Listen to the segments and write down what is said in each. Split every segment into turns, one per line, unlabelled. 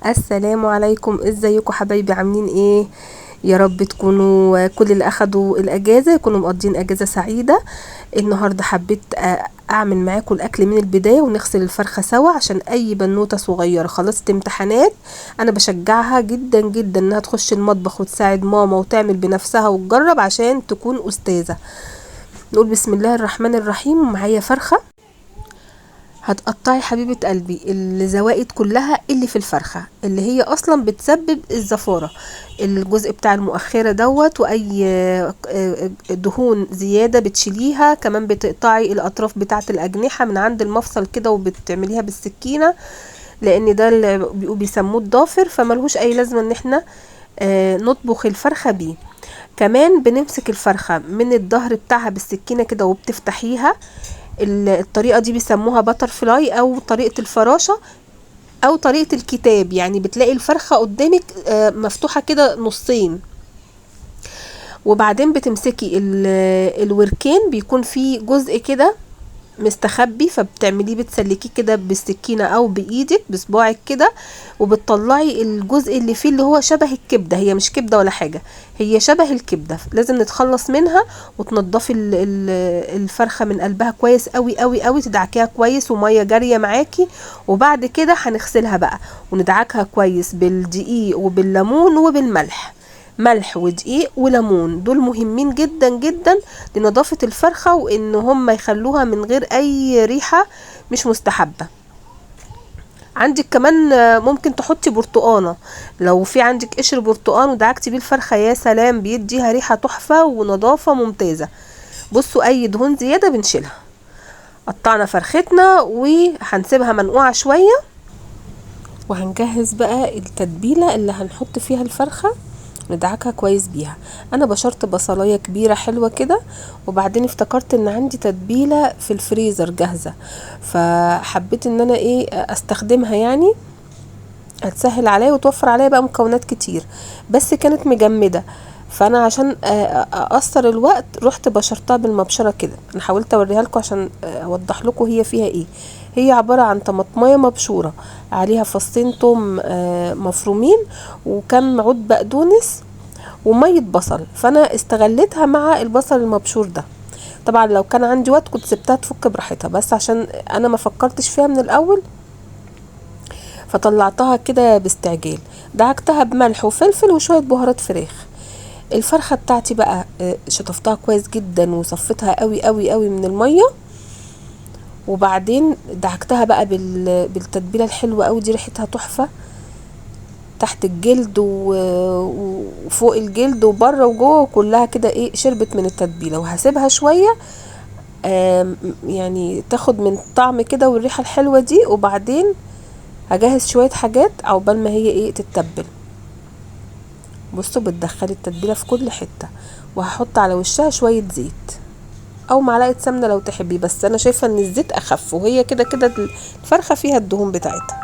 السلام عليكم، ازيكم حبايبي؟ عاملين ايه؟ يا رب تكونوا كل اللي اخدوا الاجازه يكونوا مقضين اجازه سعيده. النهارده حبيت اعمل معاكم الاكل من البدايه ونغسل الفرخه سوا عشان اي بنوته صغيره خلصت امتحانات. انا بشجعها جدا جدا انها تخش المطبخ وتساعد ماما وتعمل بنفسها وتجرب عشان تكون استاذه. نقول بسم الله الرحمن الرحيم. معايا فرخه. هتقطعي حبيبة قلبي الزوائد كلها اللي في الفرخة اللي هي اصلا بتسبب الزفارة، الجزء بتاع المؤخرة دوت، واي دهون زيادة بتشيليها. كمان بتقطعي الاطراف بتاعة الاجنحة من عند المفصل كده وبتعمليها بالسكينة، لان ده اللي بيسموه الضافر، فملهوش اي لازمة ان احنا نطبخ الفرخة بيه. كمان بنمسك الفرخة من الظهر بتاعها بالسكينة كده وبتفتحيها. الطريقة دي بيسموها باتر فلاي او طريقة الفراشة او طريقة الكتاب، يعني بتلاقي الفرخة قدامك مفتوحة كده نصين، وبعدين بتمسكي الوركين بيكون فيه جزء كده مستخبي، فبتعمليه بتسلكيه كده بالسكينة او بايدك بصباعك كده، وبتطلعي الجزء اللي فيه اللي هو شبه الكبدة. هي مش كبدة ولا حاجة، هي شبه الكبدة، لازم نتخلص منها وتنضفي الفرخة من قلبها كويس قوي قوي قوي، تدعكيها كويس ومية جارية معاكي. وبعد كده هنغسلها بقى وندعكها كويس بالدقيق وبالليمون وبالملح. ملح ودقيق وليمون دول مهمين جدا جدا لنظافة الفرخة، وان هم يخلوها من غير اي ريحة مش مستحبة. عندك كمان ممكن تحطي برتقانة، لو في عندك قشر برتقان ودعكتي بيه الفرخة يا سلام، بيديها ريحة تحفة ونظافة ممتازة. بصوا اي دهون زيادة بنشيلها. قطعنا فرختنا وهنسيبها منقوعة شوية، وهنجهز بقى التتبيلة اللي هنحط فيها الفرخة ندعكها كويس بيها. انا بشرت بصلايه كبيره حلوه كده، وبعدين افتكرت ان عندي تتبيله في الفريزر جاهزه، فحبيت ان انا استخدمها، يعني هتسهل عليا وتوفر عليا بقى مكونات كتير، بس كانت مجمده. فانا عشان اقصر الوقت رحت بشرتها بالمبشره كده. انا حاولت اوريها لكم عشان اوضح لكم هي فيها ايه. هي عباره عن طماطمايه مبشوره، عليها فصين توم مفرومين، وكم عود بقدونس، ومية بصل. فانا استغلتها مع البصل المبشور ده. طبعا لو كان عندي وقت كنت سبتها تفك براحتها، بس عشان انا ما فكرتش فيها من الاول فطلعتها كده باستعجال. دعكتها بملح وفلفل وشوية بهارات فراخ. الفرخة بتاعتي بقى شطفتها كويس جدا وصفتها قوي قوي قوي من المية، وبعدين دعكتها بقى بالتتبيلة الحلوة قوي دي، ريحتها تحفة تحت الجلد وفوق الجلد وبره وجوه، وكلها كده شربت من التتبيله. وهسيبها شويه يعني تاخد من الطعم كده والريحه الحلوه دي، وبعدين هجهز شويه حاجات عقبال ما هي تتبل. بصوا بتدخلي التتبيله في كل حته، وهحط على وشها شويه زيت او معلقه سمنه لو تحبي، بس انا شايفه ان الزيت اخف، وهي كده كده الفرخه فيها الدهون بتاعتها.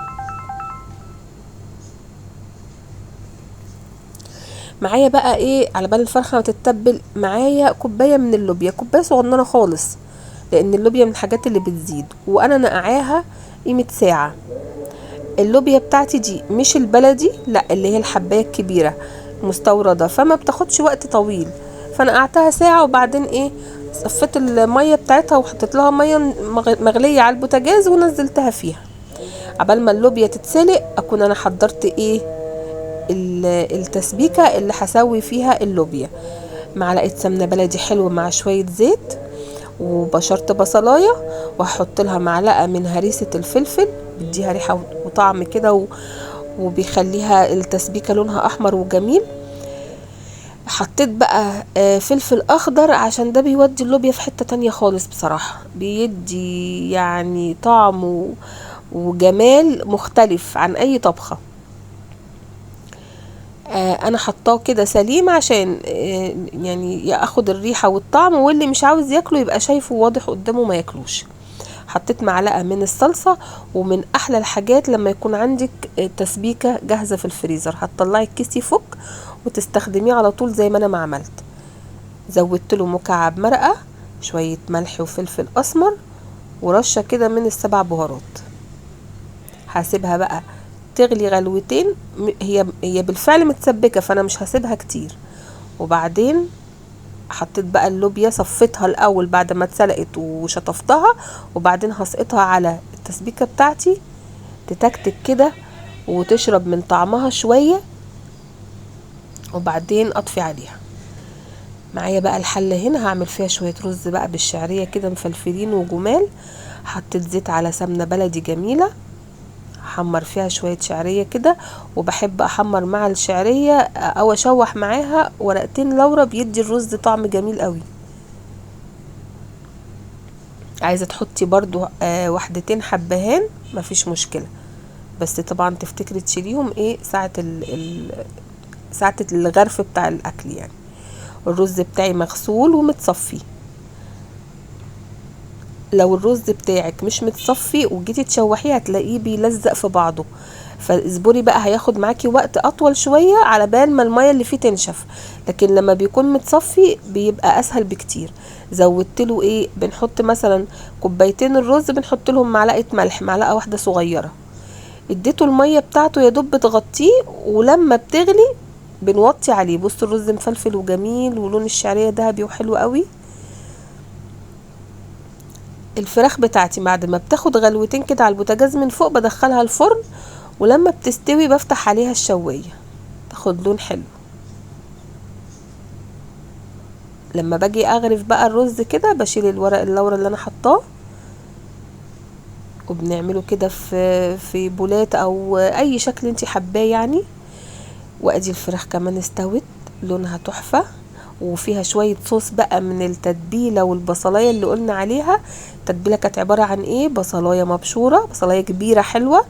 معايا بقى على بال الفرخه ما تتبل، معايا كوبايه من اللوبيا، كوبايه صغننه خالص، لان اللوبيا من الحاجات اللي بتزيد، وانا نقعاها قيمه ساعه. اللوبيا بتاعتي دي مش البلدي، لا اللي هي الحبايه الكبيره مستورده، فما بتاخدش وقت طويل. فنقعتها ساعه، وبعدين صفيت الميه بتاعتها وحطيت لها ميه مغليه على البوتاجاز ونزلتها فيها. عبال ما اللوبيا تتسلق اكون انا حضرت التسبيكة اللي هسوي فيها اللوبيا. معلقة سمنة بلدي حلو مع شوية زيت، وبشرت بصلاية، وهحط لها معلقة من هريسة الفلفل، بديها ريحة وطعم كده وبيخليها التسبيكة لونها احمر وجميل. حطيت بقى فلفل اخضر عشان ده بيودي اللوبيا في حتة تانية خالص، بصراحة بيدي يعني طعم وجمال مختلف عن اي طبخة. انا حطاه كده سليم عشان يعني ياخد الريحه والطعم، واللي مش عاوز ياكله يبقى شايفه واضح قدامه ما ياكلوش. حطيت معلقه من الصلصه. ومن احلى الحاجات لما يكون عندك تسبيكه جاهزه في الفريزر، هتطلعي الكيس يفك وتستخدميه على طول زي ما انا ما عملت. زودت له مكعب مرقه، شويه ملح وفلفل اسمر، ورشه كده من السبع بهارات. هسيبها بقى تغلي غلوتين، هي بالفعل متسبكة فانا مش هسيبها كتير. وبعدين حطيت بقى اللوبيا، صفيتها الاول بعد ما اتسلقت وشطفتها، وبعدين هسقطها على التسبيكة بتاعتي تتكتك كده وتشرب من طعمها شوية، وبعدين اطفي عليها. معايا بقى الحلة هنا هعمل فيها شوية رز بقى بالشعرية كده مفلفلين وجمال. حطيت زيت على سمنة بلدي جميلة، احمر فيها شوية شعرية كده، وبحب احمر مع الشعرية او اشوح معاها ورقتين لورا، بيدي الرز طعم جميل قوي. عايزة تحطي برضو وحدتين حبهان مفيش مشكلة، بس طبعا تفتكري تشيليهم ايه ساعة الغرف بتاع الاكل يعني. الرز بتاعي مغسول ومتصفي. لو الرز بتاعك مش متصفي وجيتي تشوحيه هتلاقيه بيلزق في بعضه، فاصبري بقى، هياخد معاكي وقت اطول شوية على بال ما المية اللي فيه تنشف. لكن لما بيكون متصفي بيبقى اسهل بكتير. زودت له ايه، بنحط مثلا كوبايتين الرز بنحط لهم معلقة ملح، معلقة واحدة صغيرة. اديته المية بتاعته يا دوب بتغطيه، ولما بتغلي بنوطي عليه. بص الرز مفلفل وجميل ولون الشعرية ذهبي وحلو قوي. الفراخ بتاعتي بعد ما بتاخد غلوتين كده على البوتاجاز من فوق بدخلها الفرن، ولما بتستوي بفتح عليها الشواية تاخد لون حلو. لما باجي اغرف بقى الرز كده بشيل الورق اللورا اللي انا حطاه، وبنعمله كده في بولات او اي شكل انتي حباه يعني. وادي الفراخ كمان استوت، لونها تحفة، وفيها شوية صوص بقى من التتبيلة والبصلاية اللي قلنا عليها. التتبيلة كانت عبارة عن ايه، بصلاية مبشورة، بصلاية كبيرة حلوة،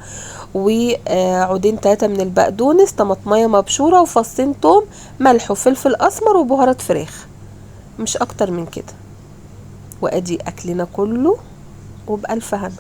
وعودين 3 من البقدونس، طماطمية مبشورة، وفصين توم، ملح وفلفل اسمر وبهارات فراخ، مش اكتر من كده. وادي اكلنا كله وبألف هنا.